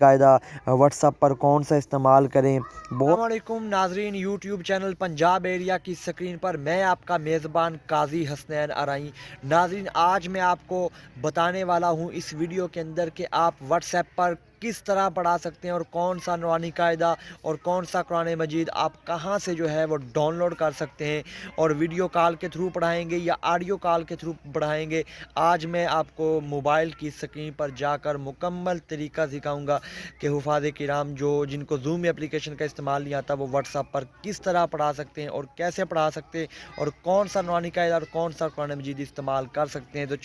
कायदा व्हाट्सएप पर कौन सा इस्तेमाल करें। बहुत अस्सलामुअलैकुम नाजरीन, यूट्यूब चैनल पंजाब एरिया की स्क्रीन पर मैं आपका मेज़बान काजी हसनैन अराई। नाजरीन, आज मैं आपको बताने वाला हूं इस वीडियो के अंदर कि आप व्हाट्सएप पर किस तरह पढ़ा सकते हैं और कौन सा नूरानी कायदा और कौन सा कुरान मजीद आप कहां से जो है वो डाउनलोड कर सकते हैं और वीडियो कॉल के थ्रू पढ़ाएंगे या ऑडियो कॉल के थ्रू पढ़ाएंगे। आज मैं आपको मोबाइल की स्क्रीन पर जाकर मुकम्मल तरीका सिखाऊंगा कि हुफ़ाज़ किराम जिनको ज़ूम एप्लीकेशन का इस्तेमाल नहीं आता वो व्हाट्सएप पर किस तरह पढ़ा सकते हैं और कैसे पढ़ा सकते हैं और कौन सा नूरानी कायदा और कौन सा कुरान मजीद इस्तेमाल कर सकते हैं। तो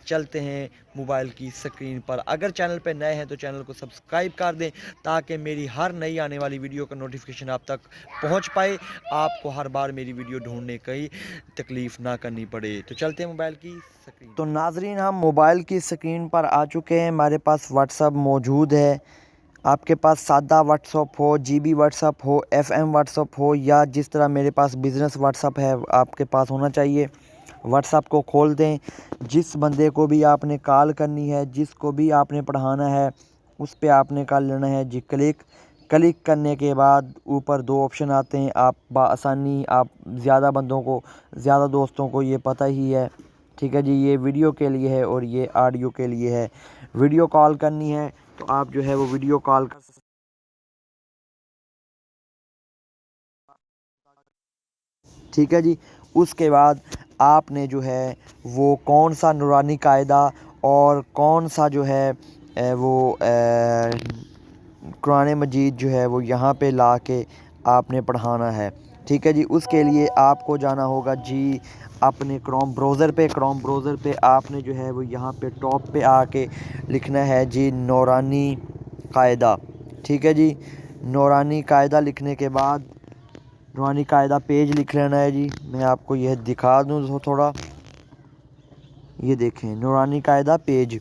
चलते हैं मोबाइल की स्क्रीन पर। अगर चैनल पर नए हैं तो चैनल को सब्सक्राइब कर दें ताकि मेरी हर नई आने वाली वीडियो का नोटिफिकेशन आप तक पहुंच पाए, आपको हर बार मेरी वीडियो ढूंढने की तकलीफ़ ना करनी पड़े। तो चलते हैं मोबाइल की स्क्रीन तो पर। नाजरीन, हम मोबाइल की स्क्रीन पर आ चुके हैं। हमारे पास व्हाट्सएप मौजूद है। आपके पास सादा व्हाट्सएप हो, जीबी व्हाट्सएप हो, एफएम व्हाट्सएप हो, या जिस तरह मेरे पास बिज़नेस व्हाट्सएप है आपके पास होना चाहिए। व्हाट्सएप को खोल दें। जिस बंदे को भी आपने कॉल करनी है, जिसको भी आपने पढ़ाना है, उस पे आपने कर लेना है जी क्लिक। क्लिक करने के बाद ऊपर दो ऑप्शन आते हैं। आप बआसानी आप ज़्यादा बंदों को, ज़्यादा दोस्तों को ये पता ही है, ठीक है जी। ये वीडियो के लिए है और ये ऑडियो के लिए है। वीडियो कॉल करनी है तो आप जो है वो वीडियो कॉल कर सकते, ठीक है जी। उसके बाद आपने जो है वो कौन सा नूरानी कायदा और कौन सा जो है कुरान मजीद जो है वो यहाँ पे ला के आपने पढ़ाना है, ठीक है जी। उसके लिए आपको जाना होगा जी अपने क्रोम ब्राउज़र पे आपने जो है वो यहाँ पे टॉप पे आके लिखना है जी नूरानी कायदा, ठीक है जी। नूरानी कायदा लिखने के बाद नूरानी कायदा पेज लिख लेना है जी। मैं आपको यह दिखा दूँ थोड़ा, ये देखें नूरानी कायदा पेज।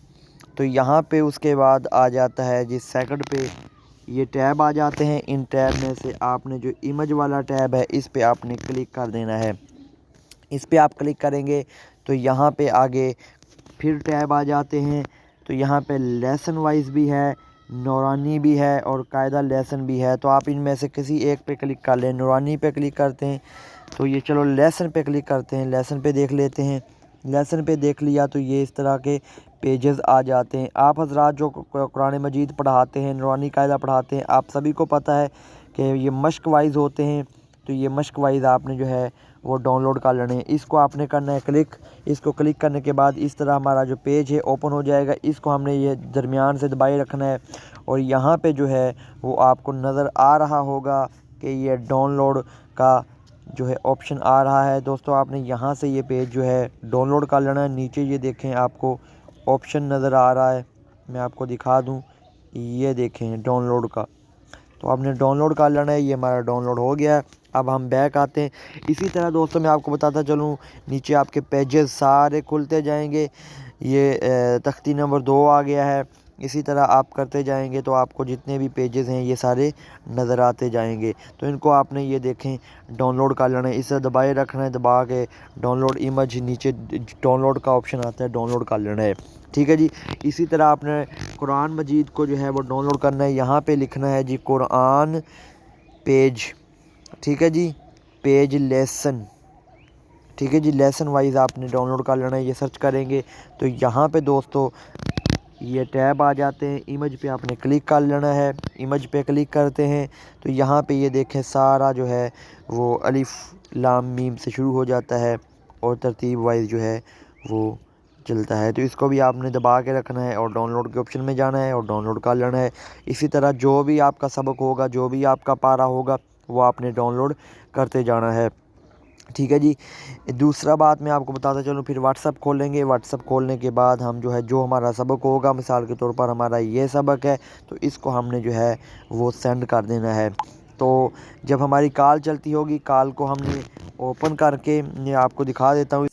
तो यहाँ पे उसके बाद आ जाता है जी सेकंड पे ये टैब आ जाते हैं। इन टैब में से आपने जो इमेज वाला टैब है इस पे आपने क्लिक कर देना है। इस पे आप क्लिक करेंगे तो यहाँ पे आगे फिर टैब आ जाते हैं। तो यहाँ पे लेसन वाइज भी है, नूरानी भी है और कायदा लेसन भी है। तो आप इनमें से किसी एक पे क्लिक कर लें। नूरानी पे क्लिक करते हैं तो ये चलो लेसन पे क्लिक करते हैं, लेसन पे देख लेते हैं। लेसन पे देख लिया तो ये इस तरह के पेजेस आ जाते हैं। आप हजरात जो कुरान मजीद पढ़ाते हैं, नूरानी कायदा पढ़ाते हैं, आप सभी को पता है कि ये मश्क वाइज होते हैं। तो ये मश्क वाइज आपने जो है वो डाउनलोड कर लेने हैं। इसको आपने करना है क्लिक। इसको क्लिक करने के बाद इस तरह हमारा जो पेज है ओपन हो जाएगा। इसको हमने ये दरमियान से दबाए रखना है और यहाँ पे जो है वो आपको नज़र आ रहा होगा कि ये डाउनलोड का जो है ऑप्शन आ रहा है। दोस्तों, आपने यहाँ से ये पेज जो है डाउनलोड कर लेना है। नीचे ये देखें आपको ऑप्शन नज़र आ रहा है, मैं आपको दिखा दूँ, ये देखें डाउनलोड का। तो आपने डाउनलोड कर लेना है। ये हमारा डाउनलोड हो गया है। अब हम बैक आते हैं। इसी तरह दोस्तों मैं आपको बताता चलूँ, नीचे आपके पेजेस सारे खुलते जाएंगे। ये तख्ती नंबर 2 आ गया है। इसी तरह आप करते जाएंगे तो आपको जितने भी पेजेस हैं ये सारे नज़र आते जाएंगे। तो इनको आपने ये देखें डाउनलोड कर लेना है। इसे दबाए रखना है, दबा के डाउनलोड इमेज, नीचे डाउनलोड का ऑप्शन आता है, डाउनलोड कर लेना है, ठीक है जी। इसी तरह आपने कुरान मजीद को जो है वो डाउनलोड करना है। यहाँ पे लिखना है जी कुरान पेज, ठीक है जी, पेज लेसन, ठीक है जी। लेसन वाइज आपने डाउनलोड कर लेना है। ये सर्च करेंगे तो यहाँ पे दोस्तों ये टैब आ जाते हैं। इमेज पे आपने क्लिक कर लेना है। इमेज पे क्लिक करते हैं तो यहाँ पे ये देखें सारा जो है वो अलिफ लाम मीम से शुरू हो जाता है और तरतीब वाइज जो है वो चलता है। तो इसको भी आपने दबा के रखना है और डाउनलोड के ऑप्शन में जाना है और डाउनलोड कर लेना है। इसी तरह जो भी आपका सबक होगा, जो भी आपका पारा होगा, वो आपने डाउनलोड करते जाना है, ठीक है जी। दूसरा बात मैं आपको बताता चलूँ, फिर व्हाट्सअप खोलेंगे। व्हाट्सअप खोलने के बाद हम जो है जो हमारा सबक होगा, मिसाल के तौर पर हमारा ये सबक है तो इसको हमने जो है वो सेंड कर देना है। तो जब हमारी कॉल चलती होगी, कॉल को हमने ओपन करके ये आपको दिखा देता हूँ।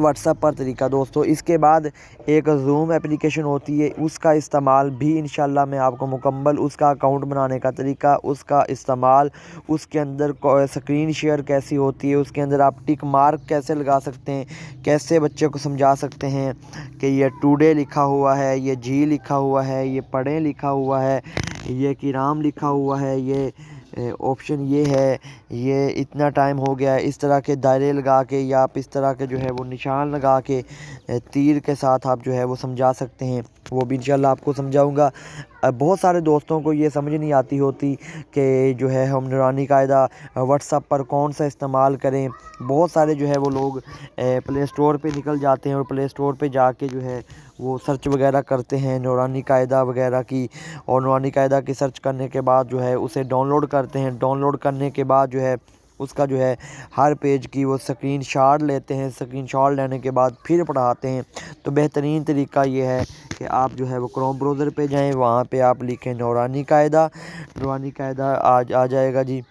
व्हाट्सएप पर तरीका दोस्तों। इसके बाद एक ज़ूम एप्लीकेशन होती है, उसका इस्तेमाल भी इंशाल्लाह मैं आपको मुकम्मल उसका अकाउंट बनाने का तरीका, उसका इस्तेमाल, उसके अंदर स्क्रीन शेयर कैसी होती है, उसके अंदर आप टिक मार्क कैसे लगा सकते हैं, कैसे बच्चे को समझा सकते हैं कि ये टुडे लिखा हुआ है, ये जी लिखा हुआ है, ये पढ़ें लिखा हुआ है, ये किराम लिखा हुआ है, ये ऑप्शन ये है, ये इतना टाइम हो गया है। इस तरह के दायरे लगा के या आप इस तरह के जो है वो निशान लगा के तीर के साथ आप जो है वो समझा सकते हैं, वो भी इंशाल्लाह आपको समझाऊंगा। बहुत सारे दोस्तों को ये समझ नहीं आती होती कि जो है हम नूरानी कायदा व्हाट्सएप पर कौन सा इस्तेमाल करें। बहुत सारे जो है वो लोग प्ले स्टोर पे निकल जाते हैं और प्ले स्टोर पे जाके जो है वो सर्च वगैरह करते हैं नूरानी कायदा वगैरह की, और नूरानी कायदा की सर्च करने के बाद जो है उसे डाउनलोड करते हैं। डाउनलोड करने के बाद जो है उसका जो है हर पेज की वो स्क्रीन शॉट लेते हैं, स्क्रीन शॉट लेने के बाद फिर पढ़ाते हैं। तो बेहतरीन तरीका ये है कि आप जो है वो क्रोम ब्राउज़र पे जाएं, वहाँ पे आप लिखें नूरानी कायदा, नूरानी कायदा आ जाएगा जी।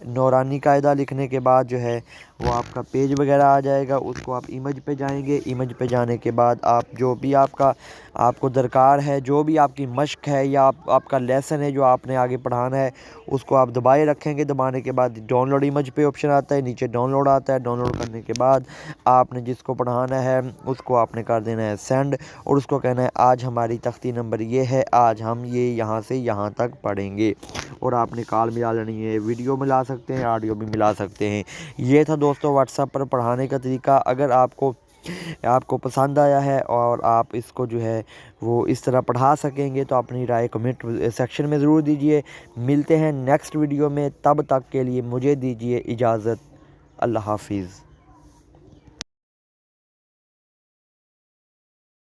नूरानी कायदा लिखने के बाद जो है वो आपका पेज वगैरह आ जाएगा, उसको आप इमेज पे जाएंगे। इमेज पे जाने के बाद आप जो भी आपको दरकार है, जो भी आपकी मश्क है या आपका लेसन है जो आपने आगे पढ़ाना है, उसको आप दबाए रखेंगे। दबाने के बाद डाउनलोड इमेज पे ऑप्शन आता है, नीचे डाउनलोड आता है। डाउनलोड करने के बाद आपने जिसको पढ़ाना है उसको आपने कर देना है सेंड, और उसको कहना है आज हमारी तख्ती नंबर ये है, आज हम ये यहाँ से यहाँ तक पढ़ेंगे। और आपने कॉल मिला लेनी है, वीडियो मिला सकते हैं, ऑडियो भी मिला सकते हैं। ये था दोस्तों व्हाट्सएप पर पढ़ाने का तरीका। अगर आपको पसंद आया है और आप इसको जो है वो इस तरह पढ़ा सकेंगे तो अपनी राय कमेंट सेक्शन में ज़रूर दीजिए। मिलते हैं नेक्स्ट वीडियो में, तब तक के लिए मुझे दीजिए इजाज़त। अल्लाह हाफिज़।